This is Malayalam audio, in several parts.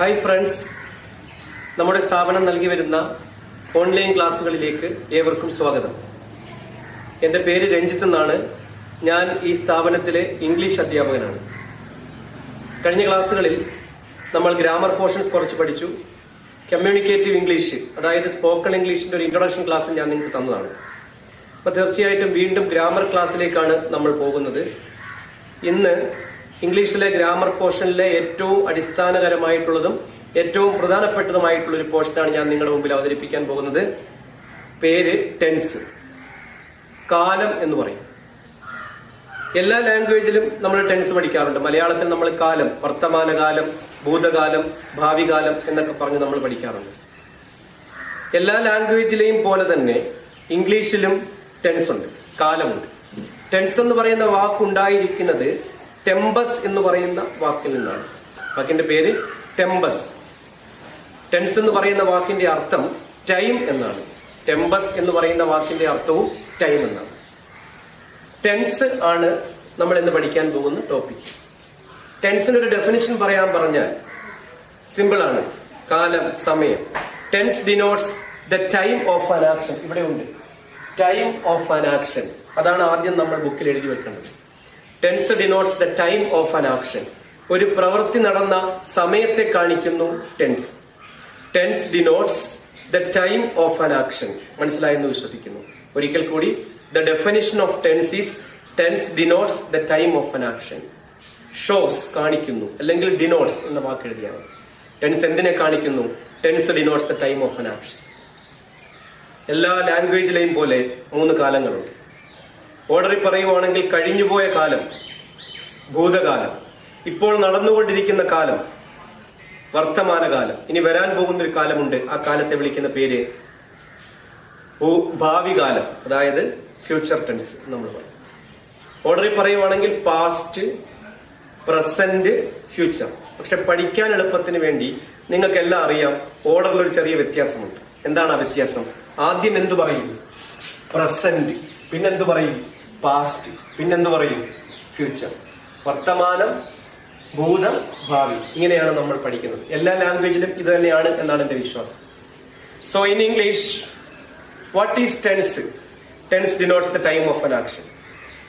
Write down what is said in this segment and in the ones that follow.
ഹായ് ഫ്രണ്ട്സ്, നമ്മുടെ സ്ഥാപനം നൽകി വരുന്ന ഓൺലൈൻ ക്ലാസ്സുകളിലേക്ക് ഏവർക്കും സ്വാഗതം. എൻ്റെ പേര് രഞ്ജിത്ത് എന്നാണ്. ഞാൻ ഈ സ്ഥാപനത്തിലെ ഇംഗ്ലീഷ് അധ്യാപകനാണ്. കഴിഞ്ഞ ക്ലാസ്സുകളിൽ നമ്മൾ ഗ്രാമർ പോർഷൻസ് കുറച്ച് പഠിച്ചു. കമ്മ്യൂണിക്കേറ്റീവ് ഇംഗ്ലീഷ്, അതായത് സ്പോക്കൺ ഇംഗ്ലീഷിൻ്റെ ഒരു ഇൻട്രൊഡക്ഷൻ ക്ലാസ് ഞാൻ നിങ്ങൾക്ക് തന്നതാണ്. അപ്പോൾ തീർച്ചയായിട്ടും വീണ്ടും ഗ്രാമർ ക്ലാസ്സിലേക്കാണ് നമ്മൾ പോകുന്നത്. ഇന്ന് ഇംഗ്ലീഷിലെ ഗ്രാമർ പോർഷനിലെ ഏറ്റവും അടിസ്ഥാനകരമായിട്ടുള്ളതും ഏറ്റവും പ്രധാനപ്പെട്ടതുമായിട്ടുള്ള ഒരു പോർഷനാണ് ഞാൻ നിങ്ങളുടെ മുമ്പിൽ അവതരിപ്പിക്കാൻ പോകുന്നത്. പേര് ടെൻസ്, കാലം എന്ന് പറയും. എല്ലാ ലാംഗ്വേജിലും നമ്മൾ ടെൻസ് പഠിക്കാറുണ്ട്. മലയാളത്തിൽ നമ്മൾ കാലം, വർത്തമാനകാലം, ഭൂതകാലം, ഭാവി കാലം എന്നൊക്കെ പറഞ്ഞ് നമ്മൾ പഠിക്കാറുണ്ട്. എല്ലാ ലാംഗ്വേജിലെയും പോലെ തന്നെ ഇംഗ്ലീഷിലും ടെൻസ് ഉണ്ട്, കാലമുണ്ട്. ടെൻസ് എന്ന് പറയുന്ന വാക്കുണ്ടായിരിക്കുന്നത് ടെമ്പസ് എന്ന് പറയുന്ന വാക്കിൽ നിന്നാണ്. വാക്കിന്റെ പേര് ടെമ്പസ്. ടെൻസ് എന്ന് പറയുന്ന വാക്കിന്റെ അർത്ഥം ടൈം എന്നാണ്. ടെമ്പസ് എന്ന് പറയുന്ന വാക്കിന്റെ അർത്ഥവും ടൈം എന്നാണ്. ടെൻസ് ആണ് നമ്മൾ ഇന്ന് പഠിക്കാൻ പോകുന്ന ടോപ്പിക്. ടെൻസിന്റെ ഒരു ഡെഫിനിഷൻ പറയാൻ പറഞ്ഞാൽ സിമ്പിൾ ആണ്. കാലം, സമയം. Tense denotes the time of an action. ഇവിടെ ഉണ്ട് ടൈം ഓഫ് ആൻ ആക്ഷൻ. അതാണ് ആദ്യം നമ്മൾ ബുക്കിൽ എഴുതി വെക്കേണ്ടത്. Tense denotes the time of an action. ഒരു പ്രവൃത്തി നടന്ന സമയത്തെ കാണിക്കുന്നു tense. Tense denotes the time of an action. മനസ്സിലായെന്ന് വിശ്വസിക്കുന്നു. ഒരിക്കൽ കൂടി, the definition of tense is tense denotes the time of an action. Shows കാണിക്കുന്നു, അല്ലെങ്കിൽ ഡിനോട്ട്സ് എന്ന വാക്ക് എഴുതിയാണ്. ടെൻസ് എന്തിനെ കാണിക്കുന്നു? Tense denotes the time of an action. എല്ലാ ലാംഗ്വേജിലെയും പോലെ 3 കാലങ്ങളുണ്ട്. ഓർഡറിൽ പറയുവാണെങ്കിൽ കഴിഞ്ഞുപോയ കാലം, ഭൂതകാലം, ഇപ്പോൾ നടന്നുകൊണ്ടിരിക്കുന്ന കാലം, വർത്തമാനകാലം, ഇനി വരാൻ പോകുന്ന ഒരു കാലമുണ്ട്. ആ കാലത്തെ വിളിക്കുന്ന പേര് ഭാവി കാലം, അതായത് ഫ്യൂച്ചർ ടെൻസ് നമ്മൾ പറയും. ഓർഡറിൽ പറയുവാണെങ്കിൽ പാസ്റ്റ്, പ്രസന്റ്, ഫ്യൂച്ചർ. പക്ഷെ പഠിക്കാൻ എളുപ്പത്തിന് വേണ്ടി നിങ്ങൾക്കെല്ലാം അറിയാം, ഓർഡറിൽ ഒരു ചെറിയ വ്യത്യാസമുണ്ട്. എന്താണ് ആ വ്യത്യാസം? ആദ്യം എന്തു പറയും? പ്രസന്റ്. പിന്നെന്തു പറയും? പാസ്റ്റ്. പിന്നെന്തു പറയും? ഫ്യൂച്ചർ. വർത്തമാനം, ഭൂതം, ഭാവി. ഇങ്ങനെയാണ് നമ്മൾ പഠിക്കുന്നത്. എല്ലാ ലാംഗ്വേജിലും ഇത് തന്നെയാണ് എന്നാണ് എന്റെ വിശ്വാസം. So in English, what is tense? Tense denotes the time of an action.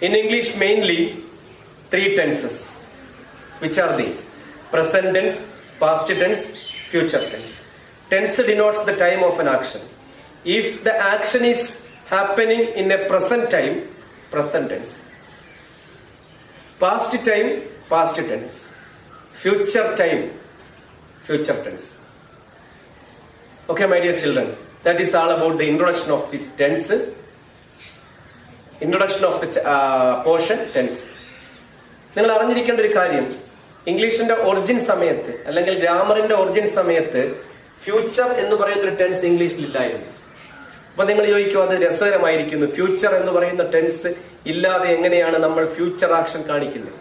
In English mainly 3 tenses. Which are they? Present tense, past tense, future tense. Tense denotes the time of an action. If the action is happening in a present time, present tense. Past time, past tense. Future time, future tense. Okay, my dear children, that is all about the introduction of this tense. Introduction of the portion tense. നിങ്ങൾ അറിഞ്ഞിരിക്കേണ്ട ഒരു കാര്യം, ഇംഗ്ലീഷിന്റെ ഒറിജിൻ സമയത്ത്, അല്ലെങ്കിൽ ഗ്രാമറിന്റെ ഒറിജിൻ സമയത്ത് ഫ്യൂച്ചർ എന്ന് പറയുന്ന ഒരു ടെൻസ് ഇംഗ്ലീഷിൽ ഇല്ലായിരുന്നു. അപ്പൊ നിങ്ങൾ ചോദിക്കും, അത് രസകരമായിരിക്കുന്നു, ഫ്യൂച്ചർ എന്ന് പറയുന്ന ടെൻസ് ഇല്ലാതെ എങ്ങനെയാണ് നമ്മൾ ഫ്യൂച്ചർ ആക്ഷൻ കാണിക്കുന്നത്?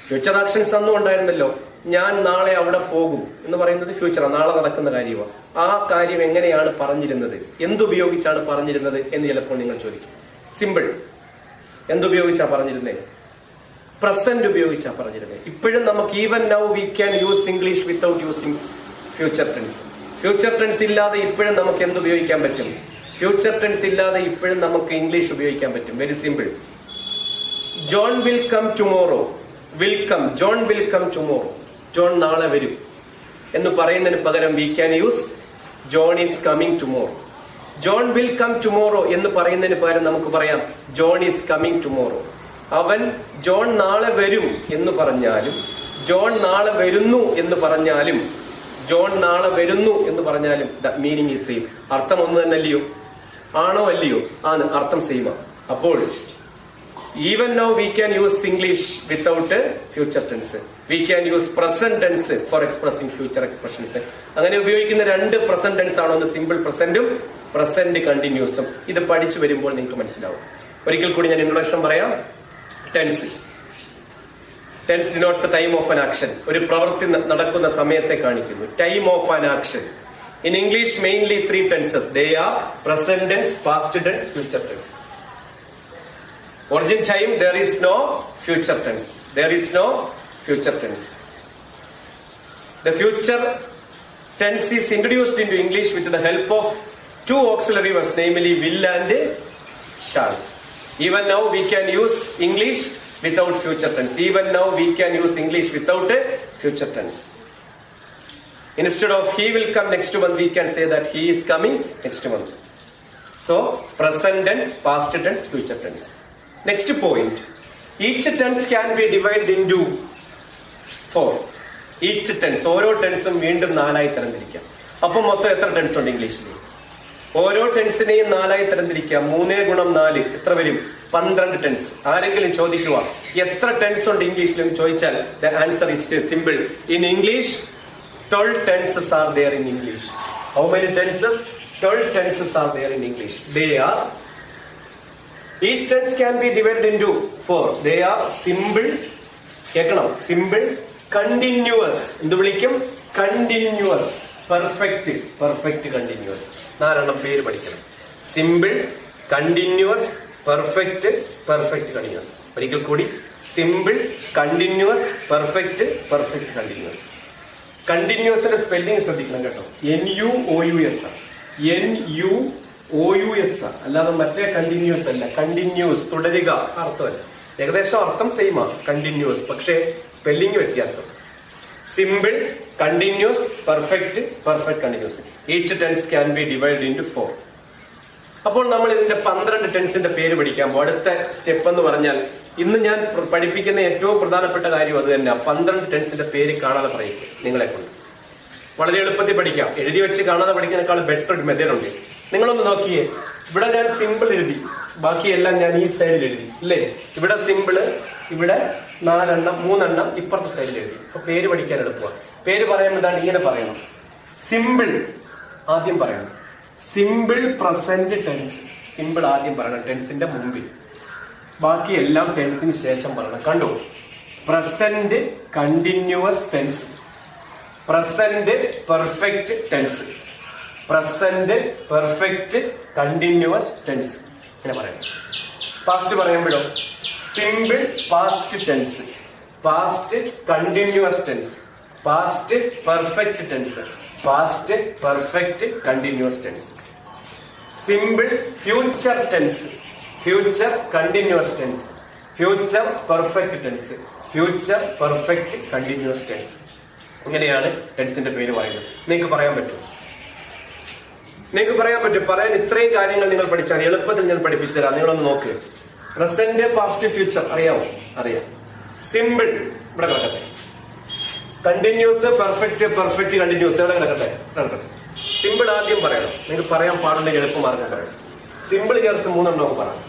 ഫ്യൂച്ചർ ആക്ഷൻസ് അന്നും ഉണ്ടായിരുന്നല്ലോ. ഞാൻ നാളെ അവിടെ പോകും എന്ന് പറയുന്നത് ഫ്യൂച്ചറാണ്, നാളെ നടക്കുന്ന കാര്യമാണ്. ആ കാര്യം എങ്ങനെയാണ് പറഞ്ഞിരുന്നത്, എന്തുപയോഗിച്ചാണ് പറഞ്ഞിരുന്നത് എന്ന് ചിലപ്പോൾ നിങ്ങൾ ചോദിക്കും. സിമ്പിൾ. എന്തുപയോഗിച്ചാ പറഞ്ഞിരുന്നത്? പ്രസന്റ് ഉപയോഗിച്ചാ പറഞ്ഞിരുന്നത്. ഇപ്പോഴും നമുക്ക് even now we can use English without using future tense. Future tense ഇല്ലാതെ ഇപ്പോഴും നമുക്ക് എന്ത് ഉപയോഗിക്കാൻ പറ്റും? ഫ്യൂച്ചർ ടെൻസ് ഇല്ലാതെ ഇപ്പോഴും നമുക്ക് ഇംഗ്ലീഷ് ഉപയോഗിക്കാൻ പറ്റും. Very simple. John will come tomorrow. Will come, John will come tomorrow. John നാളെ വരും എന്ന് പറയുന്നതിന് പകരം we can use John is coming tomorrow. John will come tomorrow എന്ന് പറയുന്നതിന് പകരം നമുക്ക് പറയാം ജോൺ ഈസ് കമ്മിങ് ടുമോറോ. അവൻ ജോൺ നാളെ വരും എന്ന് പറഞ്ഞാലും, ജോൺ നാളെ വരുന്നു എന്ന് പറഞ്ഞാലും, ജോൺ നാളെ വരുന്നു എന്ന് പറഞ്ഞാലും ദ മീനിങ് ഈസ് സെയിം. അർത്ഥം ഒന്ന് തന്നെ അല്ലയോ? ആണോ അല്ലയോ? ആണ്, അർത്ഥം സെയിമാണ്. അപ്പോൾ even now we can use English without future tense. We can use present tense for expressing future expressions. അങ്ങനെ ഉപയോഗിക്കുന്ന 2 പ്രസന്റ് ടെൻസ് ആണ്. ഒന്ന് സിമ്പിൾ പ്രസന്റും പ്രസന്റ് കണ്ടിന്യൂസും. ഇത് പഠിച്ചു വരുമ്പോൾ നിങ്ങൾക്ക് മനസ്സിലാവും. ഒരിക്കൽ കൂടി ഞാൻ ഇൻട്രൊഡക്ഷൻ പറയാം. Tense. Tense denotes the time of an action. ഒരു പ്രവൃത്തി നടക്കുന്ന സമയത്തെ കാണിക്കുന്നു. Time of an action. In English, mainly 3 tenses. They are present tense, past tense, future tense. Origin time, there is no future tense. There is no future tense. The future tense is introduced into English with the help of two auxiliary verbs, namely will and shall. Even now we can use English without future tense. Even now we can use English without a future tense. Instead of he will come next month, we can say that he is coming next month. So present tense, past tense, future tense. Next point. Each tense can be divided into 4. Each tense, ഓരോ ടെൻസും വീണ്ടും 4 തരംതിരിക്കാം. അപ്പം മൊത്തം എത്ര ടെൻസ് ഉണ്ട് ഇംഗ്ലീഷിൽ? ഓരോ ടെൻസിനെയും 4 തരംതിരിക്കാം. 3 × 4 എത്ര വരും? 12 ടെൻസ്. ആരെങ്കിലും ചോദിക്കുക എത്ര ടെൻസ് ഉണ്ട് ഇംഗ്ലീഷിലും ചോദിച്ചാൽ the answer is simple. In English 12 tenses are there in English. How many tenses? 12 tenses are there in English. They are, each tense can be divided into 4. They are simple, കേൾക്കണം, simple, continuous, എന്ത് വിളിക്കും? Continuous, perfect, perfect continuous. 4 പേര് പഠിക്കണം. Simple, continuous, perfect, perfect continuous. ഒരിക്കൽ കൂടി, simple, continuous, perfect, perfect continuous. കണ്ടിന്യൂസിന്റെ സ്പെല്ലിംഗ് ശ്രദ്ധിക്കണം കേട്ടോ. NUOUS, NUOUS, അല്ലാതെ മറ്റേ കണ്ടിന്യൂസ് അല്ല. കണ്ടിന്യൂസ്, തുടരുക അർത്ഥമല്ല. ഏകദേശം അർത്ഥം സെയിം ആണ്, കണ്ടിന്യൂസ്, പക്ഷേ സ്പെല്ലിംഗ് വ്യത്യാസം. Simple, continuous, perfect, perfect continuous. Each tense can be divide into 4. അപ്പോൾ നമ്മൾ ഇതിന്റെ 12 ടെൻസിന്റെ പേര് പഠിക്കാം. അടുത്ത സ്റ്റെപ്പ് എന്ന് പറഞ്ഞാൽ ഇന്ന് ഞാൻ പഠിപ്പിക്കുന്ന ഏറ്റവും പ്രധാനപ്പെട്ട കാര്യം അത് തന്നെ. 12 ടെൻസിന്റെ പേര് കാണാതെ പറയിക്കും നിങ്ങളെ കൊണ്ട്. വളരെ എളുപ്പത്തിൽ പഠിക്കാം. എഴുതി വെച്ച് കാണാതെ പഠിക്കുന്നതിനേക്കാൾ ബെറ്റർ ഒരു മെത്തേഡ് ഉണ്ട്. നിങ്ങളൊന്ന് നോക്കിയേ, ഇവിടെ ഞാൻ സിമ്പിൾ എഴുതി, ബാക്കിയെല്ലാം ഞാൻ ഈ സൈഡിൽ എഴുതി അല്ലേ? ഇവിടെ സിമ്പിള്, ഇവിടെ 4 എണ്ണം, 3 എണ്ണം ഇപ്പുറത്തെ സൈഡിൽ എഴുതി. അപ്പൊ പേര് പഠിക്കാൻ എളുപ്പമാണ്. പേര് പറയുമ്പോൾ ഇങ്ങനെ പറയണം. സിമ്പിൾ ആദ്യം പറയണം. Simple present tense. സിമ്പിൾ ആദ്യം പറയണം ടെൻസിന്റെ മുമ്പിൽ, ബാക്കി എല്ലാം ടെൻസിന് ശേഷം പറയണം. കണ്ടു? Present continuous tense, present perfect tense, present perfect continuous tense. ഇങ്ങനെ പറയണം. പാസ്റ്റ് പറയുമ്പോഴോ simple past tense, past continuous tense, past perfect tense, past perfect continuous tense. Simple future tense, future continuous tense, future perfect tense, future perfect continuous tense. ഇങ്ങനെയാണ് ടെൻസിന്റെ പേര് പറയുന്നത്. നിങ്ങൾക്ക് പറയാൻ പറ്റും, നിങ്ങൾക്ക് പറയാൻ പറ്റും. പറയാൻ ഇത്രയും കാര്യങ്ങൾ നിങ്ങൾ പഠിച്ചാൽ എളുപ്പത്തിൽ ഞാൻ പഠിപ്പിച്ചു തരാം. നിങ്ങളൊന്ന് നോക്ക്. പ്രസന്റ്, പാസ്റ്റ്, ഫ്യൂച്ചർ അറിയാമോ? അറിയാം. സിമ്പിൾ ഇവിടെ കിടക്കട്ടെ. കണ്ടിന്യൂസ്, പെർഫെക്റ്റ്, പെർഫെക്റ്റ് കണ്ടിന്യൂസ് എവിടെ കിടക്കട്ടെ? കിടക്കട്ടെ. സിമ്പിൾ ആദ്യം പറയണം. നിങ്ങൾക്ക് പറയാൻ പാടുള്ള എളുപ്പമാർഗം പറയണം. സിമ്പിൾ ചേർത്ത് 3 എണ്ണം പറയാം.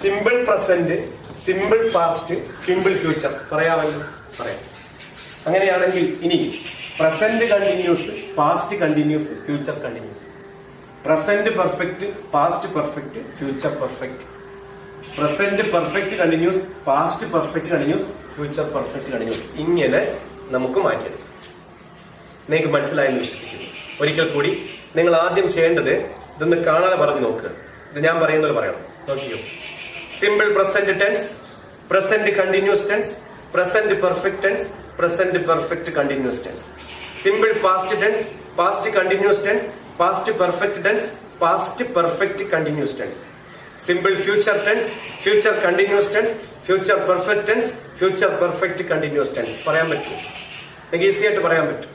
Simple present, simple past, simple future. പറയാമല്ലോ? പറയാം. അങ്ങനെയാണെങ്കിൽ ഇനി present continuous, past continuous, future continuous. Present perfect, past perfect, future perfect. Present perfect continuous, past perfect continuous, future perfect continuous. ഇങ്ങനെ നമുക്ക് മാറ്റിയെടുക്കാം. നിങ്ങൾക്ക് മനസ്സിലായെന്ന് വിശ്വസിക്കുന്നു. ഒരിക്കൽ കൂടി നിങ്ങൾ ആദ്യം ചെയ്യേണ്ടത് ഇതൊന്ന് കാണാതെ പറഞ്ഞു നോക്കുക. ഇത് ഞാൻ പറയുന്നത് പറയണം. നോക്കിയോ? Simple present tense, present continuous tense, present perfect tense, present perfect continuous tense. Simple past tense, past continuous tense, past perfect tense, past perfect continuous tense. Simple future tense, future continuous tense, future perfect tense, future perfect continuous tense. പറയാൻ പറ്റും? നിങ്ങൾക്ക് ഈസി ആയിട്ട് പറയാൻ പറ്റും.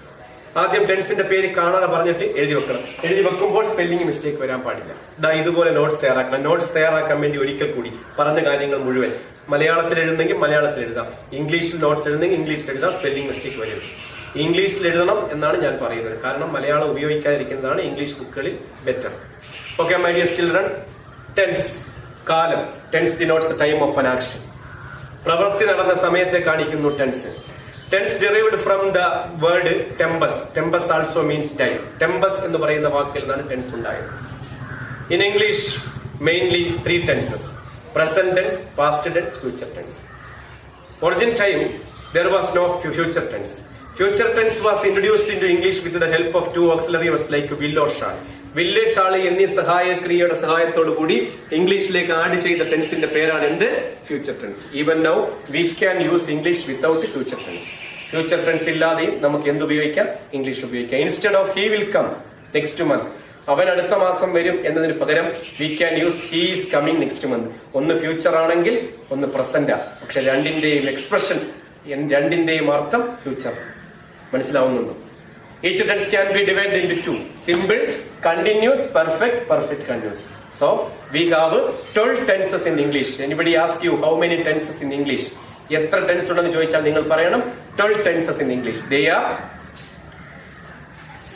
ആദ്യം ടെൻസിന്റെ പേര് കാണാതെ പറഞ്ഞിട്ട് എഴുതി വെക്കണം. എഴുതി വെക്കുമ്പോൾ സ്പെല്ലിംഗ് മിസ്റ്റേക്ക് വരാൻ പാടില്ല. ഇതുപോലെ നോട്ട്സ് തയ്യാറാക്കണം. നോട്ട്സ് തയ്യാറാക്കാൻ വേണ്ടി ഒരിക്കൽ കൂടി പറഞ്ഞ കാര്യങ്ങൾ മുഴുവൻ മലയാളത്തിൽ എഴുതുന്നെങ്കിൽ മലയാളത്തിൽ എഴുതാം, ഇംഗ്ലീഷിൽ നോട്ട്സ് എഴുതുന്നെങ്കിൽ ഇംഗ്ലീഷിൽ എഴുതാം. സ്പെല്ലിംഗ് മിസ്റ്റേക്ക് വരരുത്. ഇംഗ്ലീഷിൽ എഴുതണം എന്നാണ് ഞാൻ പറയുന്നത്. കാരണം മലയാളം ഉപയോഗിക്കാതിരിക്കുന്നതാണ് ഇംഗ്ലീഷ് ബുക്കുകളിൽ better. Okay my dear children, tense കാലം. Tense denotes time of an action. പ്രവൃത്തി നടന്ന സമയത്തെ കാണിക്കുന്നു tense. Tense derived from the word tempus. Tempus also means time. Tempus എന്ന് പറയുന്ന വാക്കിൽ നിന്നാണ് ടെൻസ് ഉണ്ടായത്. In English mainly 3 tenses: present tense, past tense, future tense. Origin time there was no future tense. Future tense was introduced into English with the help of 2 auxiliary words like will or shall. will, shall എന്നീ സഹായക്രിയയുടെ സഹായത്തോടു കൂടി ഇംഗ്ലീഷിലേക്ക് ആഡ് ചെയ്ത ടെൻസിന്റെ പേരാണ് എന്ത്? Future tense. Even now we can use English without future tense. Future tense ഇല്ലാതെയും നമുക്ക് എന്ത് ഉപയോഗിക്കാം? ഇംഗ്ലീഷ് ഉപയോഗിക്കാം. Instead of he will come next month, അവൻ അടുത്ത മാസം വരും എന്നതിന് പകരം we can use he is coming next month. ഒന്ന് ഫ്യൂച്ചർ ആണെങ്കിൽ ഒന്ന് പ്രസന്റാ, പക്ഷെ രണ്ടിന്റെയും എക്സ്പ്രഷൻ, രണ്ടിന്റെയും അർത്ഥം ഫ്യൂച്ചർ. മനസ്സിലാവുന്നുണ്ടോ? Each tense can be divide into two: simple, continuous, perfect, perfect continuous. So we have 12 tenses in English. Anybody ask you how many tenses in English? എത്ര ടെൻസ് ഉണ്ടെന്ന് ചോദിച്ചാൽ നിങ്ങൾ പറയണം 12 tenses in English. They are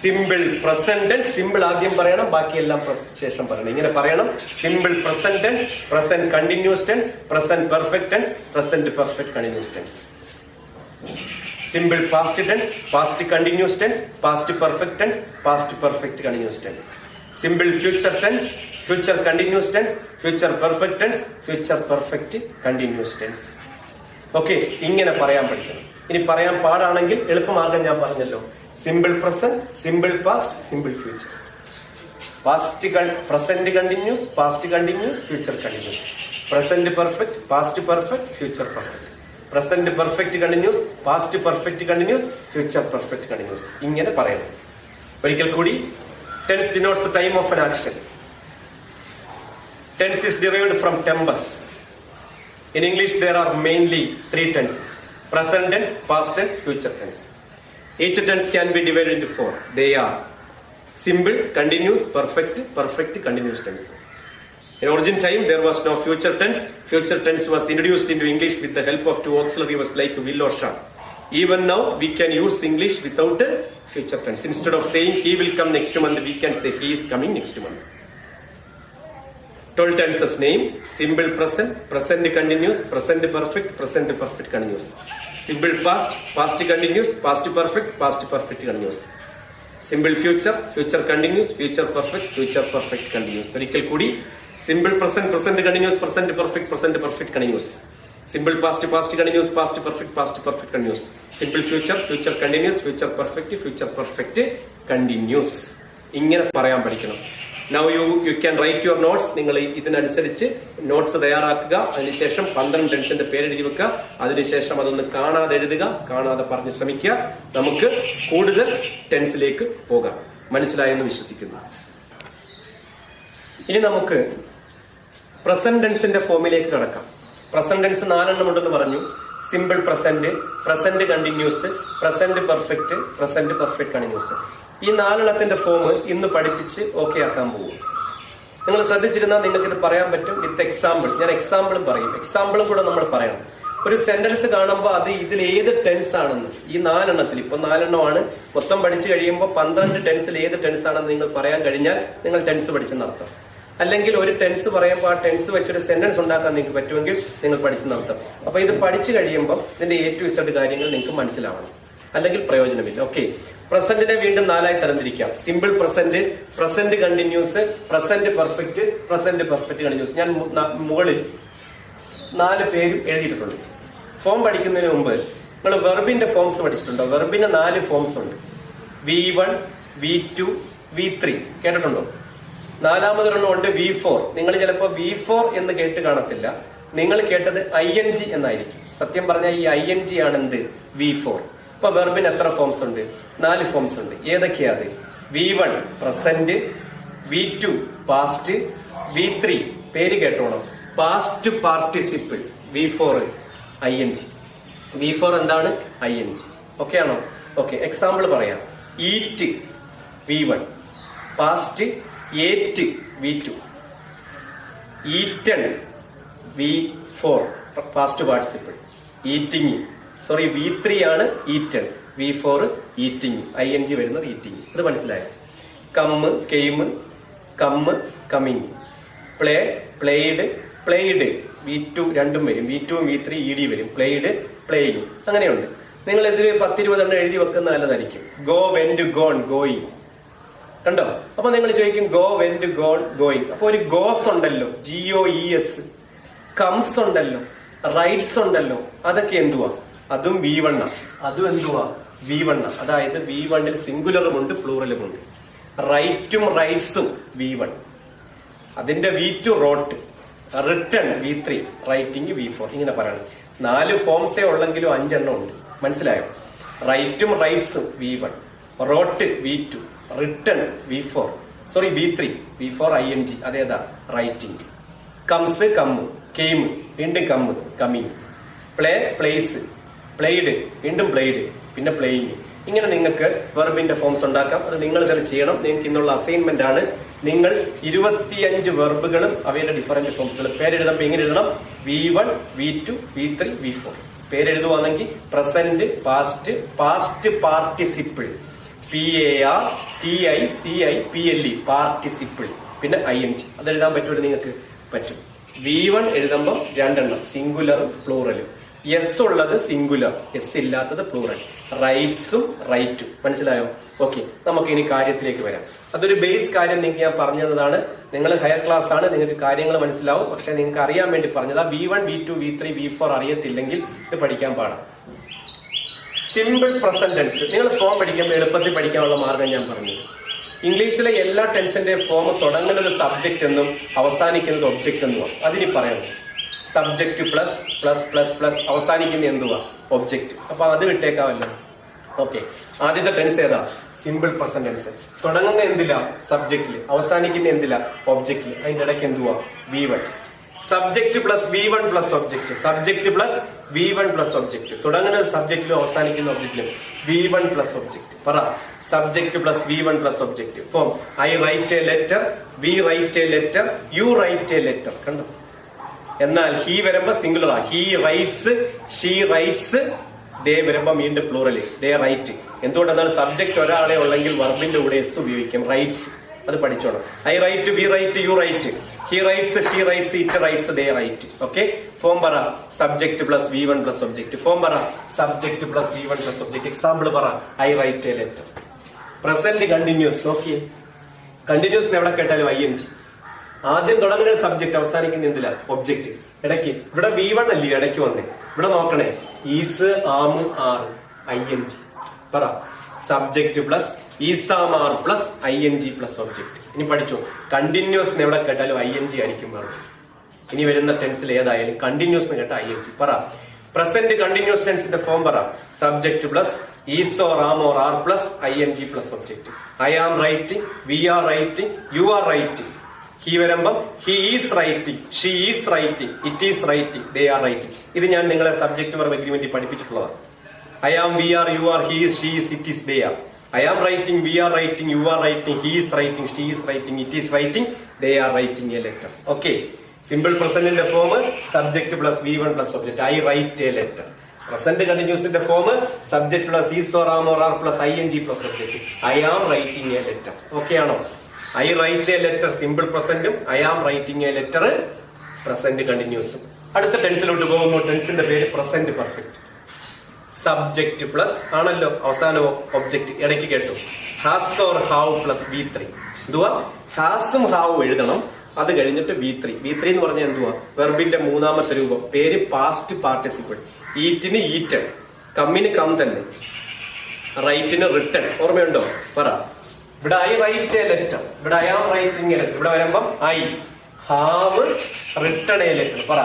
simple, present tense. Simple ആദ്യം പറയണം, ബാക്കിയെല്ലാം ശേഷം പറയണം. ഇങ്ങനെ പറയണം: simple present tense, present continuous tense, present perfect tense, present perfect continuous tense. Simple past tense, past continuous tense, past perfect tense, past perfect continuous tense. Simple future tense, future continuous tense, future perfect tense, future perfect continuous tense. Okay, ഇങ്ങനെ പറയാൻ പഠിക്കണം. ഇനി പറയാൻ പാടാണെങ്കിൽ എളുപ്പമാർഗം ഞാൻ പറഞ്ഞല്ലോ: simple present, simple past, simple future. Past present continuous, past continuous, future continuous. Present perfect, past perfect, future perfect. Present perfect continuous, past perfect continuous, future perfect continuous. ഇങ്ങനെ പറയണം. ഒരിക്കൽ കൂടി: tense denotes the time of an action. Tense is derived from tempus. In English there are mainly 3 tenses: present tense, past tense, future tense. Each tense can be divided into 4. They are simple, continuous, perfect, perfect continuous tense. In origin time there was no future tense. Future tense was introduced into English with the help of 2 auxiliary words like will or shall. Even now we can use English without a future tense. Instead of saying he will come next month, we can say he is coming next month. 12 tenses name: simple present, present continuous, present perfect, present perfect continuous. Simple past, past continuous, past perfect, past perfect continuous. Simple future, future continuous, future perfect, future perfect continuous. ഒരിക്കൽ കൂടി: simple present, present continuous, present perfect, present perfect continuous. Simple past, past continuous, past perfect, past perfect continuous. Simple future, future continuous, future perfect, future perfect continuous. ഇങ്ങനെ പറയാൻ പഠിക്കണം. Now you can write your notes. നിങ്ങൾ ഇതിനനുസരിച്ച് നോട്ട്സ് തയ്യാറാക്കുക. അതിനുശേഷം 12 ടെൻസിന്റെ പേര് എഴുതി വെക്കുക. അതിനുശേഷം അതൊന്ന് കാണാതെ എഴുതുക, കാണാതെ പറഞ്ഞ് ശ്രമിക്കുക. നമുക്ക് കൂടുതൽ ടെൻസിലേക്ക് പോകാം. മനസ്സിലായെന്ന് വിശ്വസിക്കുന്നു. ഇനി നമുക്ക് പ്രസന്റ് ടെൻസിന്റെ ഫോമിലേക്ക് കടക്കാം. പ്രസന്റ് ടെൻസ് 4 എണ്ണം ഉണ്ടെന്ന് പറഞ്ഞു: simple present, present continuous, present perfect, present perfect continuous. ഈ 4 എണ്ണത്തിന്റെ ഫോം ഇന്ന് പഠിപ്പിച്ച് ഓക്കെ ആക്കാൻ പോകും. നിങ്ങൾ ശ്രദ്ധിച്ചിരുന്നാൽ നിങ്ങൾക്ക് ഇത് പറയാൻ പറ്റും വിത്ത് എക്സാമ്പിൾ. ഞാൻ എക്സാമ്പിളും പറയും, എക്സാമ്പിളും കൂടെ നമ്മൾ പറയണം. ഒരു സെന്റൻസ് കാണുമ്പോൾ അത് ഇതിൽ ഏത് ടെൻസ് ആണെന്ന്, ഈ 4 എണ്ണത്തിൽ, ഇപ്പൊ 4 എണ്ണമാണ് മൊത്തം പഠിച്ചു കഴിയുമ്പോൾ 12 ടെൻസിൽ ഏത് ടെൻസ് ആണെന്ന് നിങ്ങൾ പറയാൻ കഴിഞ്ഞാൽ നിങ്ങൾ ടെൻസ് പഠിച്ചെന്നർത്ഥം. അല്ലെങ്കിൽ ഒരു ടെൻസ് പറയുമ്പോൾ ആ ടെൻസ് വെച്ചൊരു സെന്റൻസ് ഉണ്ടാക്കാൻ നിങ്ങൾക്ക് പറ്റുമെങ്കിൽ നിങ്ങൾ പഠിച്ചെന്നർത്ഥം. അപ്പൊ ഇത് പഠിച്ചു കഴിയുമ്പോൾ ഇതിന്റെ A to Z കാര്യങ്ങൾ നിങ്ങൾക്ക് മനസ്സിലാവണം, അല്ലെങ്കിൽ പ്രയോജനമില്ല. ഓക്കെ, പ്രസന്റിനെ വീണ്ടും 4 ആയി തരംതിരിക്കാം: simple present, present continuous, present perfect, present perfect continuous. ഞാൻ മുകളിൽ 4 പേരും എഴുതിയിട്ടുണ്ട്. ഫോം പഠിക്കുന്നതിന് മുമ്പ് നിങ്ങൾ വെർബിന്റെ ഫോംസ് പഠിച്ചിട്ടുണ്ടോ? വെർബിന് 4 ഫോംസ് ഉണ്ട്: V1, V2, V3. കേട്ടിട്ടുണ്ടോ? 4മതൊരെണ്ണം ഉണ്ട് V4. നിങ്ങൾ ചിലപ്പോൾ V4 എന്ന് കേട്ട് കാണത്തില്ല. നിങ്ങൾ കേട്ടത് ING എന്നായിരിക്കും. സത്യം പറഞ്ഞാൽ ഈ ING ആണ് എന്ത്? V4. ഇപ്പൊ വെർബിന് എത്ര ഫോംസ് ഉണ്ട്? 4 ഫോംസ് ഉണ്ട്. ഏതൊക്കെയാ അത്? V1 present, V2 past, V3 പേര് കേട്ടോണം past participle, V4 ING. V4 എന്താണ്? ING. ഓക്കെ ആണോ? ഓക്കെ, എക്സാമ്പിൾ പറയാം: eat V1, past ate V2, eaten V4 past participle, eating V3 ആണ് eaten, V4 ഈറ്റിംഗ്, ING വരുന്നത് ഈറ്റിംഗ്. ഇത് മനസ്സിലായോ? Come came, come coming, play played played, V2 രണ്ടും വരും, V2 V3 ED വരും, പ്ലേഡ് പ്ലേയിങ്. അങ്ങനെയുണ്ട്. നിങ്ങൾ ഇതിൽ 10-20 എണ്ണം എഴുതി വെക്കുന്ന നല്ലതായിരിക്കും. Go went gone going. കണ്ടോ? അപ്പൊ നിങ്ങൾ ചോദിക്കും ഗോ വെന്റ് ഗോൺ ഗോയിങ്. അപ്പൊ ഒരു ഗോസ് ഉണ്ടല്ലോ, GOES, കംസ് ഉണ്ടല്ലോ, റൈറ്റ്സ് ഉണ്ടല്ലോ, അതൊക്കെ എന്തുവാ? അതും V1 ആണ്. അതും എന്തുവാ? V1 ആണ്. അതായത് V1 സിംഗുലറും ഉണ്ട് പ്ലൂറലും ഉണ്ട്. റൈറ്റും റൈറ്റ്സും V1. അതിന്റെ V2 rote, written V3, writing V4. ഇങ്ങനെ പറയണം. 4 ഫോംസേ ഉള്ളെങ്കിലും 5 എണ്ണം ഉണ്ട്. മനസ്സിലായോ? റൈറ്റും റൈറ്റ്സും V1, wrote V2, written V4, sorry V3, V4 ING അതേതാ റൈറ്റിംഗ്. കംസ് കമ്മ്, കെയിം വീണ്ടും come coming, play plays, played വീണ്ടും പ്ലേഡ്, പിന്നെ പ്ലേയിങ്. ഇങ്ങനെ നിങ്ങൾക്ക് വെർബിന്റെ ഫോംസ് ഉണ്ടാക്കാം. അത് നിങ്ങൾ തന്നെ ചെയ്യണം. നിങ്ങൾക്ക് ഇന്നുള്ള അസൈൻമെന്റ് ആണ്. നിങ്ങൾ 25 വെർബുകളും അവയുടെ ഡിഫറന്റ് ഫോംസുകൾ പേരെഴുതുമ്പോൾ എങ്ങനെ എഴുതണം? V1, V2, V3, V4. പേരെഴുതുവാണെങ്കിൽ present, past, past participle, PAR, TI, CI, PLE participle, പിന്നെ ING. അതെഴുതാൻ പറ്റുമല്ലോ നിങ്ങൾക്ക്? പറ്റും. V1 എഴുതുമ്പോൾ 2 എണ്ണം, സിംഗുലറും പ്ലൂറലും. എസ് ഉള്ളത് സിംഗുലർ, എസ് ഇല്ലാത്തത് പ്ലൂറൽ. റൈറ്റ്സും റൈറ്റും. മനസ്സിലായോ? ഓക്കെ, നമുക്ക് ഇനി കാര്യത്തിലേക്ക് വരാം. അതൊരു ബേസ് കാര്യം നിങ്ങൾക്ക് ഞാൻ പറഞ്ഞതാണ്. നിങ്ങൾ ഹയർ ക്ലാസ് ആണ്, നിങ്ങൾക്ക് കാര്യങ്ങൾ മനസ്സിലാവും. പക്ഷെ നിങ്ങൾക്ക് അറിയാൻ വേണ്ടി പറഞ്ഞതാ. V1, V2, V3, V4 അറിയത്തില്ലെങ്കിൽ ഇത് പഠിക്കാൻ പാടാം. സിമ്പിൾ പ്രസന്റ് ടെൻസ് നിങ്ങൾ ഫോം പഠിക്കുമ്പോൾ എളുപ്പത്തിൽ പഠിക്കാനുള്ള മാർഗം ഞാൻ പറഞ്ഞു. ഇംഗ്ലീഷിലെ എല്ലാ ടെൻസിന്റെ ഫോം തുടങ്ങുന്നത് സബ്ജക്റ്റ് എന്നും അവസാനിക്കുന്നത് ഒബ്ജക്റ്റ് എന്നുമാണ്. അതിനി പറയാം. Subject plus plus plus plus അവസാനിക്കുന്ന എന്തുവാ? ഒബ്ജക്റ്റ്. അപ്പൊ അത് വിട്ടേക്കാവല്ലോ. ഓക്കെ, ആദ്യത്തെ ടെൻസ് ഏതാ? Simple present tense. തുടങ്ങുന്ന എന്തിലാ? സബ്ജക്റ്റില്. അവസാനിക്കുന്ന എന്തിലാ? ഒബ്ജക്റ്റില്. അതിന്റെ ഇടയ്ക്ക് എന്തുവാ? V1. Subject plus V1 plus object. Subject plus V1 plus object. തുടങ്ങുന്നത് സബ്ജക്റ്റിലും അവസാനിക്കുന്ന ഒബ്ജക്റ്റിലും. V1 plus object. പറ. Subject plus V1 plus object. Form I write a letter, we write a letter, you write a letter. കണ്ടോ? എന്നാൽ ഹി വരുമ്പോ സിംഗുലറാ. He writes, she writes. They വരുമ്പോ വീണ്ടും പ്ലൂറല്, ദേ റൈറ്റ്. എന്തുകൊണ്ടെന്നാൽ സബ്ജക്ട് ഒരാളെ ഉള്ളെങ്കിൽ വെർബിന്റെ കൂടെ എസ് ഉപയോഗിക്കും. റൈറ്റ്സ്. അത് പഠിച്ചോണം. I write, we write, you write, he writes, she writes, it writes, they write. Okay, form പറ. Subject plus V1 plus object. Form പറ. Subject plus V1 plus object. Example പറ. I write a letter. Present continuous. നോക്കിയേ, കണ്ടിന്യൂസ് എവിടെ കേട്ടാലും ING. ആദ്യം തുടങ്ങുന്ന സബ്ജക്ട്, അവസാനിക്കുന്ന എന്തില്ല? ഒബ്ജക്റ്റ്. ഇടയ്ക്ക് ഇവിടെ V1 അല്ലേ ഇടയ്ക്ക് വന്നേ? ഇവിടെ നോക്കണേ. Is, am, are, ING. പറ. Subject plus is am, are plus ING plus object. ഇനി പഠിച്ചോ. കണ്ടിന്യൂസ് എവിടെ കേട്ടാലും ING ആയിരിക്കും പറഞ്ഞു. ഇനി വരുന്ന ടെൻസിൽ ഏതായാലും കണ്ടിന്യൂസ് കേട്ട ING. പറ. പ്രസന്റ് കണ്ടിന്യൂസ് ടെൻസിന്റെ ഫോം പറ. Subject plus is or am or are plus ING plus object. I am writing, we are writing, you are writing. He വരുമ്പം he is writing, she is writing, it is writing, they are writing. ഇത് ഞാൻ നിങ്ങളെ സബ്ജക്ട് വെർബ് എഗ്രിമെന്റ് പഠിപ്പിച്ചിട്ടുള്ളതാണ്. I am, we are, you are, he is, she is, it is, they are. I am writing, we are writing, you are writing, he is writing, she is writing, it is writing, they are writing a letter. Okay, simple പ്രസന്റിന്റെ form subject plus V1 plus object. I write a letter. Present കണ്ടിന്യൂസിന്റെ form subject plus is or am or are plus ING plus object. I am writing a letter. Okay ആണോ? I write a letter simple പ്രസന്റും I am writing a letter present കണ്ടിന്യൂസും. അടുത്ത ടെൻസിലോട്ട് പോകുമ്പോൾ ടെൻസിന്റെ പേര് പ്രസന്റ് പെർഫെക്റ്റ്. സബ്ജക്ട് പ്ലസ് ആണല്ലോ, അവസാനമോ ഒബ്ജക്ട്. ഇടയ്ക്ക് കേട്ടു. Has or have plus V3. എന്തുവാ? ഹാസും ഹാവും എഴുതണം. അത് കഴിഞ്ഞിട്ട് V3. V3 എന്ന് പറഞ്ഞാൽ എന്തുവാ? വെർബിന്റെ മൂന്നാമത്തെ രൂപം. പേര് പാസ്റ്റ് പാർട്ടിസിപ്പിൾ. ഈറ്റിന് ഈറ്റൻ, കമ്മിന് കം തന്നെ, റൈറ്റിന് റിട്ടൺ. ഓർമ്മയുണ്ടോ? പറ. ഇവിടെ I റൈറ്റ് എ ലെറ്റർ, ഇവിടെ I am writing a letter. ഇവിടെ വരുമ്പം I have written a letter. പറ.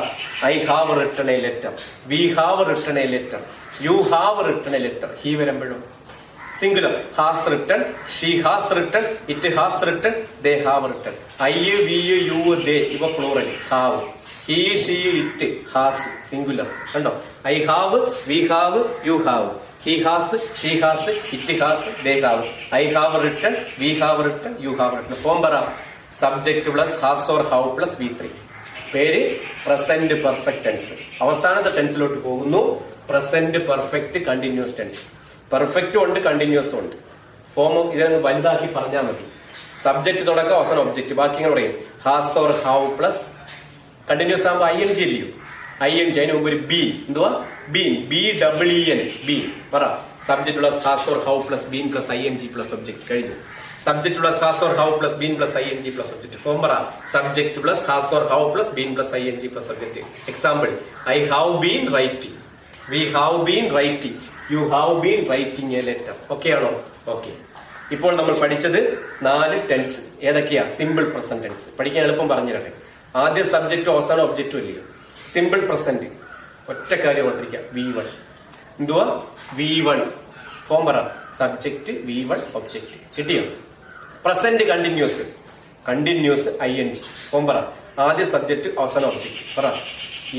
I have written a letter, we have written a letter, you have written a letter. He വരുമ്പോഴും singular. Has written, she has written, it has written, they have written. I, we, you, they ഇവ plural. Have. He, she, it, has singular. കണ്ടോ? I have, we have, you have, he has, she has, it has, they have. I have written, we have written, you have written. Form പറ. Subject plus has or have plus V3. പേര് പ്രസന്റ് പെർഫെക്റ്റ് ടെൻസ്. അവസാനത്തെ ടെൻസിലോട്ട് പോകുന്നു. Present perfect continuous tense. പെർഫെക്റ്റും ഉണ്ട്, കണ്ടിന്യൂസും ഉണ്ട്. ഫോം ഇതിനങ്ങ് വലുതാക്കി പറഞ്ഞാൽ മതി. സബ്ജക്ട് തുടക്കം, അവസാനം ഒബ്ജക്ട്. ബാക്കി ഇങ്ങനെ പറയും. has or have plus continuous ആകുമ്പോൾ ING ഇല്ലയോ? ING. അതിന് മുമ്പ് ഒരു B. എന്തുവാ? ബീൻ. BEEN. ബീൻ. പറ. Subject plus has or have plus been plus ING plus object. കഴിഞ്ഞു. Subject plus has or have plus been plus ING plus object. Form പറ. Subject plus has or have plus been plus ING plus object. Example. I have been writing, we have been writing, you have been writing a letter. Okay ആണോ? ഓക്കെ. ഇപ്പോൾ നമ്മൾ പഠിച്ചത് 4 ടെൻസ്. ഏതൊക്കെയാ? Simple present tense. പഠിക്കാൻ എളുപ്പം പറഞ്ഞു തരട്ടെ. ആദ്യം സബ്ജക്റ്റും അവസാനം ഒബ്ജക്റ്റും ഇല്ലയോ? സിമ്പിൾ പ്രസന്റ് ഒറ്റ കാര്യം ഓർത്തിരിക്കുക. V1. എന്തുവാ? V1. ഫോം പറ. Subject V1 object. കിട്ടിയോ? Present continuous. Continuous ING. Form പറ. ആദ്യ സബ്ജക്റ്റ് അവസാന ഒബ്ജക്റ്റ്. പറ.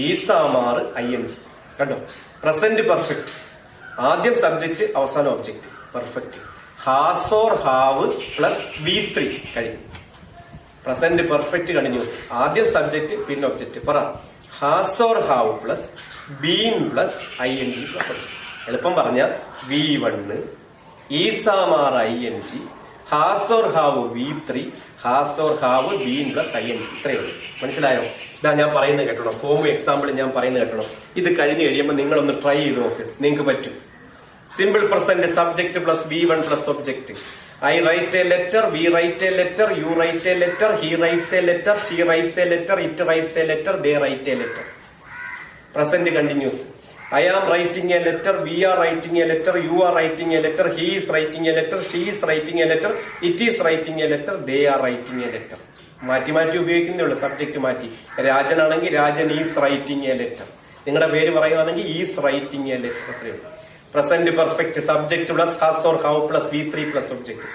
Is am are ING. കണ്ടോ? Present perfect. ആദ്യം സബ്ജക്റ്റ് അവസാന object. Perfect. Has or have plus V3 കഴിഞ്ഞു. Present perfect continuous. ആദ്യം സബ്ജക്റ്റ് പിന്നെ ഒബ്ജക്റ്റ്. പറ. Has or have plus been plus ING plus object. എളുപ്പം പറഞ്ഞ V1 is am are ING, has or have V3, has or have been plus ING. ഇത്രയേ ഉള്ളൂ. മനസ്സിലായോ? ഇതാ ഞാൻ പറയുന്നത് കേട്ടോ. ഫോം എക്സാമ്പിൾ ഞാൻ പറയുന്നത് കേട്ടോ. ഇത് കഴിഞ്ഞ് കഴിയുമ്പോൾ നിങ്ങളൊന്ന് ട്രൈ ചെയ്ത് നോക്ക്. നിങ്ങൾക്ക് പറ്റും. Simple present subject plus V1 plus object. I write a letter, we write a letter, you write a letter, he writes a letter, she writes a letter, it writes a letter, they write a letter. Present continuous. I am writing a letter, we are writing a letter, you are writing a letter, he is writing a letter, she is writing a letter, it is writing a letter, they are writing a letter. മാറ്റി മാറ്റി ഉപയോഗിക്കുന്നേ ഉള്ളൂ. സബ്ജക്ട് മാറ്റി. രാജനാണെങ്കിൽ Rajan is writing a letter. നിങ്ങളുടെ പേര് പറയുകയാണെങ്കിൽ ഈസ് റൈറ്റിംഗ് എ ലെറ്റർ. അത്രയേ ഉള്ളൂ. Present perfect subject plus has or have plus V3 plus object.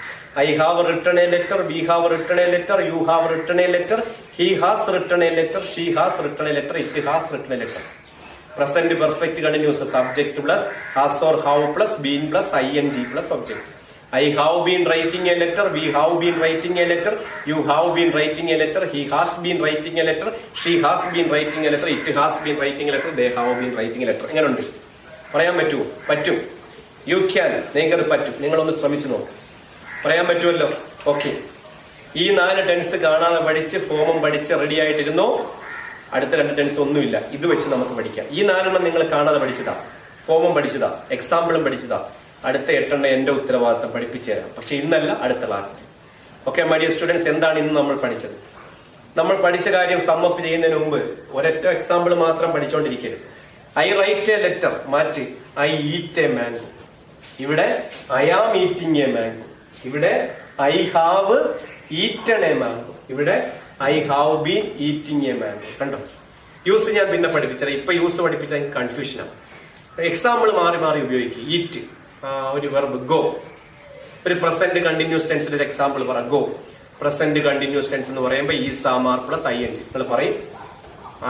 I have written a letter, we have written a letter, you have written a letter, he has written a letter, she has written a letter, it has written a letter. Present perfect continuous subject plus has or have plus been plus ING plus object. I have been writing a letter, we have been writing a letter, you have been writing a letter, he has been writing a letter, she has been writing a letter, it has been writing a letter, they have been writing a letter. എങ്ങനെയുണ്ട്? പറയാൻ പറ്റുമോ? പറ്റും. You can. നിങ്ങൾക്കത് പറ്റും. നിങ്ങളൊന്ന് ശ്രമിച്ചു നോക്ക്. പറയാൻ പറ്റുമല്ലോ. ഓക്കെ. ഈ 4 ടെൻസ് കാണാതെ പഠിച്ച് ഫോമും പഠിച്ച് റെഡി ആയിട്ടിരുന്നോ? അടുത്ത 2 ടെൻസ് ഒന്നുമില്ല. ഇത് വെച്ച് നമുക്ക് പഠിക്കാം. ഈ 4 നിങ്ങൾ കാണാതെ പഠിച്ചതാ, ഫോമും പഠിച്ചതാ, എക്സാമ്പിളും പഠിച്ചതാ. അടുത്ത 8 എന്റെ ഉത്തരവാദിത്തം പഠിപ്പിച്ചു തരാം. പക്ഷെ ഇന്നല്ല, അടുത്ത ക്ലാസ്സിൽ. ഓക്കെ മൈ ഡിയർ സ്റ്റുഡൻസ്, എന്താണ് ഇന്ന് നമ്മൾ പഠിച്ചത്? നമ്മൾ പഠിച്ച കാര്യം സമ്മപ്പ് ചെയ്യുന്നതിന് മുമ്പ് ഒരൊറ്റ എക്സാമ്പിൾ മാത്രം പഠിച്ചുകൊണ്ടിരിക്കരുത്. ഐ റൈറ്റ് എ ലെറ്റർ മാറ്റി ഐ ഈറ്റ് എ മാംഗോ. ഇവിടെ I am eating a mango. ഇവിടെ I have eaten a mango. ഇവിടെ I have been eating a mango. കണ്ടോ? യൂസ് ഞാൻ പിന്നെ പഠിപ്പിച്ചത്. ഇപ്പൊ യൂസ് പഠിപ്പിച്ചാൽ എനിക്ക് കൺഫ്യൂഷനാണ്. എക്സാമ്പിൾ മാറി മാറി ഉപയോഗിക്കുക. ഈറ്റ്, ഒരു വെർബ് ഗോ. ഒരു പ്രസന്റ് കണ്ടിന്യൂസ് ടെൻസിന്റെ ഒരു എക്സാമ്പിൾ പറ. ഗോ. പ്രസന്റ് കണ്ടിന്യൂസ് ടെൻസ് എന്ന് പറയുമ്പോൾ ഈസാമാർ പ്ലസ് ING. നിങ്ങൾ പറയും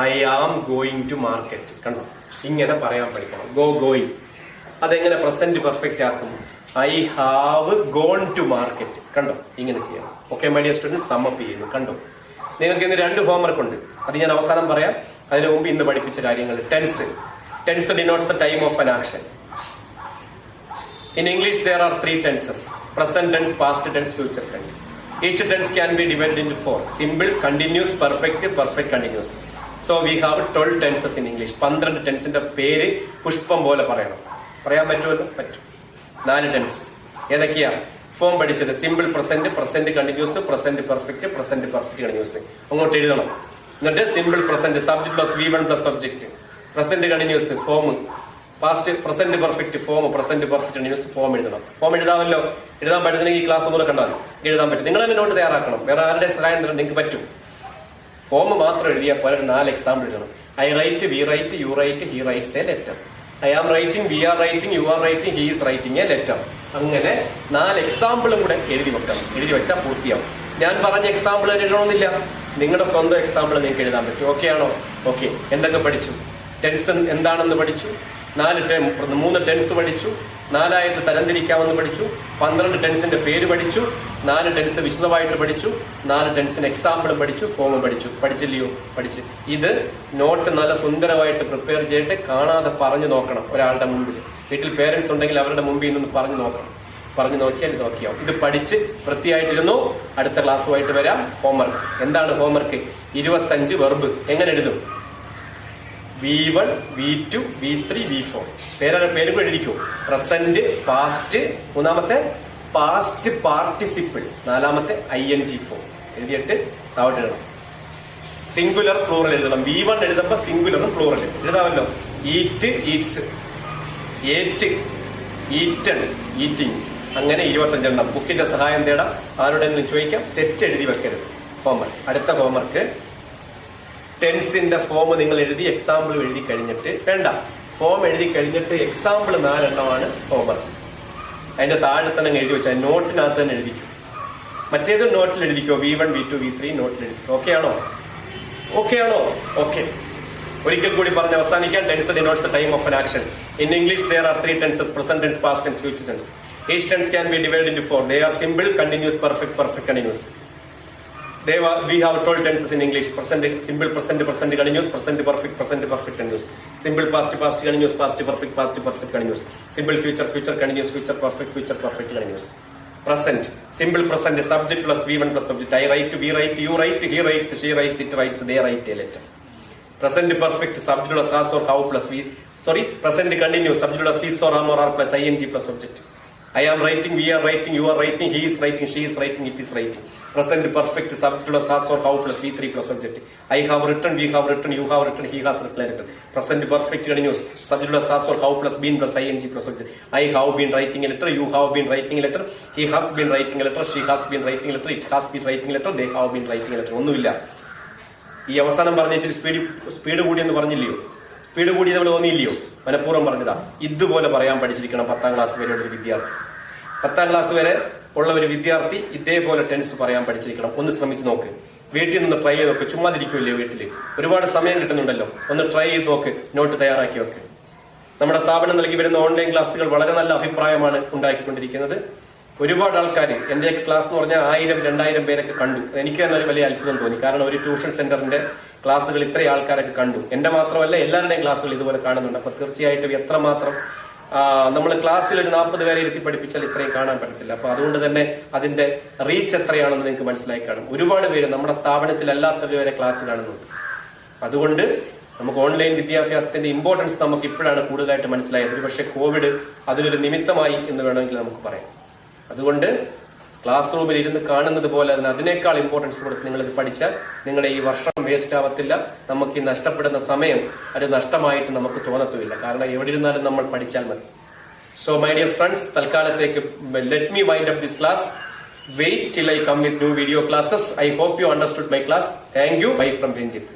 I am going to market. കണ്ടോ? ഇങ്ങനെ പറയാൻ പഠിക്കണം. Go, going. അതെങ്ങനെ പ്രസന്റ് പെർഫെക്റ്റ് ആക്കും? I have gone to market. കണ്ടോ? ഇങ്ങനെ ചെയ്യാം. Okay my dear students, sum up ചെയ്യുന്നു. കണ്ടോ? നിങ്ങൾക്ക് ഇന്ന് 2 ഹോംവർക്ക് ഉണ്ട്. അത് ഞാൻ അവസാനം പറയാം. അതിനു മുമ്പ് ഇന്ന് പഠിപ്പിച്ച കാര്യങ്ങൾ. Tense. Tense denotes the time of an action. In English there are 3 tenses: present tense, past tense, future tense. Each tense can be divided into 4: simple, continuous, perfect, perfect continuous. So we have 12 tenses in English. 12 ടെൻസിന്റെ പേര് പുഷ്പം പോലെ പറയണം. പറയാൻ പറ്റുമല്ലോ? പറ്റും. 4 ടെൻസ് ഏതൊക്കെയാ? ഫോം പഠിച്ചത് simple present, present continuous, present perfect, present perfect continuous. അങ്ങോട്ട് എഴുതണം. എന്നിട്ട് simple present subject plus V1 plus object. Present continuous form. Past present perfect form, present perfect continuous form എഴുതണം. ഫോം എഴുതാമല്ലോ. എഴുതാൻ പറ്റുന്നെങ്കിൽ ഈ ക്ലാസ് ഒന്നുകൂടെ കണ്ടാൽ എഴുതാൻ പറ്റും. നിങ്ങൾ തന്നെ നോട്ട് തയ്യാറാക്കണം. വേറെ ആരുടെ സഹായം തരാൻ നിങ്ങൾക്ക് പറ്റും. ഫോം മാത്രം എഴുതിയാൽ പോലെ 4 എക്സാമ്പിൾ എഴുതണം. I write, we write, you write, he writes a letter. I am writing, we are writing, you are writing, he is writing a letter. അങ്ങനെ 4 എക്സാമ്പിളും കൂടെ എഴുതി വെക്കണം. എഴുതി വെച്ചാൽ പൂർത്തിയാവും. ഞാൻ പറഞ്ഞ എക്സാമ്പിൾ എഴുതണമെന്നില്ല. നിങ്ങളുടെ സ്വന്തം എക്സാമ്പിൾ നിങ്ങൾക്ക് എഴുതാൻ പറ്റും. ഓക്കെ ആണോ? ഓക്കെ. എന്തൊക്കെ പഠിച്ചു? ടെൻസ് എന്താണെന്ന് പഠിച്ചു. 3 ടെൻസ് പഠിച്ചു. 4 തരംതിരിക്കാമെന്ന് പഠിച്ചു. 12 ടെൻസിന്റെ പേര് പഠിച്ചു. 4 ടെൻസ് വിശദമായിട്ട് പഠിച്ചു. 4 ടെൻസിന് എക്സാമ്പിളും പഠിച്ചു, ഫോമും പഠിച്ചു. പഠിച്ചില്ലയോ? പഠിച്ച്. ഇത് നോട്ട് നല്ല സുന്ദരമായിട്ട് പ്രിപ്പയർ ചെയ്തിട്ട് കാണാതെ പറഞ്ഞു നോക്കണം ഒരാളുടെ മുമ്പിൽ. വീട്ടിൽ പേരൻസ് ഉണ്ടെങ്കിൽ അവരുടെ മുമ്പിൽ നിന്ന് പറഞ്ഞു നോക്കണം. പറഞ്ഞു നോക്കിയാൽ ഇത് നോക്കിയാവും. ഇത് പഠിച്ച് വൃത്തിയായിട്ടിരുന്നു. അടുത്ത ക്ലാസ്സുമായിട്ട് വരാം. ഹോംവർക്ക്. എന്താണ് ഹോംവർക്ക്? 25 വെർബ് എങ്ങനെ എഴുതും? V1, V2, V3, V4. പേരും കൂടെ എഴുതിക്കോ. പ്രസന്റ്, പാസ്റ്റ്, 3ാമത്തെ പാസ്റ്റ് പാർട്ടിസിപ്പിൾ, 4ാമത്തെ ING ഫോം എഴുതിയിട്ട് താവട്ട് എഴുതണം. സിംഗുലർ പ്ലൂറൽ എഴുതണം. V1 എഴുതുമ്പോ സിംഗുലറും പ്ലൂറലും എഴുതാമല്ലോ. Eat, eats, ate, eaten, eating. അങ്ങനെ 25 എണ്ണം. ബുക്കിന്റെ സഹായം തേടാം. ആരോടെങ്കിലും ചോദിക്കാം. തെറ്റെഴുതി വെക്കരുത്. ഹോംവർക്ക്. അടുത്ത ഹോംവർക്ക് ടെൻസിന്റെ ഫോം നിങ്ങൾ എഴുതി എക്സാമ്പിൾ എഴുതി കഴിഞ്ഞിട്ട് വേണ്ട. ഫോം എഴുതി കഴിഞ്ഞിട്ട് എക്സാമ്പിൾ 4 എണ്ണമാണ് ഹോംവർക്ക്. അതിന്റെ താഴെ തന്നെ എഴുതി വെച്ചാൽ നോട്ടിനകത്ത് തന്നെ എഴുതിക്കും. മറ്റേത് നോട്ടിൽ എഴുതിക്കോ, V1, V2, V3 നോട്ടിൽ എഴുതിക്കോ. ഓക്കെ ആണോ? ഓക്കെ. ഒരിക്കൽ കൂടി പറഞ്ഞ് അവസാനിക്കാൻ. Tense denotes the time of an action. In English there are 3 tenses: present tense, past tense, future tense. Each tense can be divided into 4. They are simple, continuous, perfect, continuous. We have 12 tenses in English: present simple, present continuous, present perfect, continuous. Simple past continuous, past perfect continuous. Simple future continuous, future perfect continuous. Present simple present subject plus V1 plus object. I write, we write, you write, he writes, she writes, it writes, they write a letter. Present perfect subject plus has or how plus present continuous subject plus is or am or are plus ing plus object. I am writing, we are writing, you are writing, he is writing, she is writing, it is writing. Present perfect subject plus has or how plus V3 plus object. I have written, we have written, you have written, he has written a letter. Present perfect continuous subject plus has or how plus been plus ing plus object. I have been writing a letter, you have been writing a letter, he has been writing a letter, she has been writing a letter, it has been writing a letter, they have been writing a letter. ഒന്നുമില്ല. ഈ അവസാനം പറഞ്ഞ ഇച്ചിരി സ്പീഡ് കൂടിയെന്ന് പറഞ്ഞില്ലയോ? സ്പീഡ് കൂടി നമ്മൾ തോന്നിയില്ലയോ? മനഃപൂർവ്വം പറഞ്ഞതാ. ഇതുപോലെ പറയാൻ പഠിച്ചിരിക്കണം 10ാം ക്ലാസ് വരെ ഉള്ള ഒരു വിദ്യാർത്ഥി. 10ാം ക്ലാസ് വരെ ഉള്ള ഒരു വിദ്യാർത്ഥി ഇതേപോലെ ടെൻസ് പറയാൻ പഠിച്ചിരിക്കണം. ഒന്ന് ശ്രമിച്ച് നോക്ക്. വീട്ടിൽ നിന്ന് ട്രൈ ചെയ്ത് നോക്ക്. ചുമ്മാതിരിക്കുമല്ലേ വീട്ടിൽ? ഒരുപാട് സമയം കിട്ടുന്നുണ്ടല്ലോ. ഒന്ന് ട്രൈ ചെയ്ത് നോക്ക്. നോട്ട് തയ്യാറാക്കി നോക്ക്. നമ്മുടെ സ്ഥാപനം നൽകി വരുന്ന ഓൺലൈൻ ക്ലാസ്സുകൾ വളരെ നല്ല അഭിപ്രായമാണ് ഉണ്ടാക്കിക്കൊണ്ടിരിക്കുന്നത്. ഒരുപാട് ആൾക്കാർ എന്റെയൊക്കെ ക്ലാസ് എന്ന് പറഞ്ഞാൽ 1000-2000 പേരൊക്കെ കണ്ടു. എനിക്ക് തന്നെ ഒരു വലിയ അത്ഭുതം തോന്നി. കാരണം ഒരു ട്യൂഷൻ സെന്ററിന്റെ ക്ലാസ്സുകൾ ഇത്രയും ആൾക്കാരൊക്കെ കണ്ടു. എന്റെ മാത്രമല്ല, എല്ലാവരുടെയും ക്ലാസ്സുകൾ ഇതുപോലെ കാണുന്നുണ്ട്. അപ്പൊ തീർച്ചയായിട്ടും എത്രമാത്രം നമ്മൾ ക്ലാസ്സിൽ ഒരു 40 പേരെ ഇരുത്തി പഠിപ്പിച്ചാൽ ഇത്രയും കാണാൻ പറ്റത്തില്ല. അപ്പൊ അതുകൊണ്ട് തന്നെ അതിന്റെ റീച്ച് എത്രയാണെന്ന് നിങ്ങൾക്ക് മനസ്സിലായി കാണും. ഒരുപാട് പേര് നമ്മുടെ സ്ഥാപനത്തിൽ അല്ലാത്തവർ വരെ ക്ലാസ് കാണുന്നുണ്ട്. അതുകൊണ്ട് നമുക്ക് ഓൺലൈൻ വിദ്യാഭ്യാസത്തിന്റെ ഇമ്പോർട്ടൻസ് നമുക്ക് ഇപ്പോഴാണ് കൂടുതലായിട്ട് മനസ്സിലായത്. പക്ഷെ കോവിഡ് അതിലൊരു നിമിത്തമായി എന്ന് വേണമെങ്കിൽ നമുക്ക് പറയാം. അതുകൊണ്ട് ക്ലാസ് റൂമിൽ ഇരുന്ന് കാണുന്നത് പോലെ അതിനേക്കാൾ ഇമ്പോർട്ടൻസ് കൊടുത്ത് നിങ്ങളിത് പഠിച്ചാൽ നിങ്ങളുടെ ഈ വർഷം വേസ്റ്റ് ആവത്തില്ല. നമുക്ക് ഈ നഷ്ടപ്പെടുന്ന സമയം അത് നഷ്ടമായിട്ട് നമുക്ക് തോന്നത്തുമില്ല. കാരണം എവിടെ ഇരുന്നാലും നമ്മൾ പഠിച്ചാൽ മതി. സോ മൈ ഡിയർ ഫ്രണ്ട്സ്, തൽക്കാലത്തേക്ക് let me wind up this class. Wait till I come with new video classes. I hope you understood my class. Thank you. Bye from Renjith.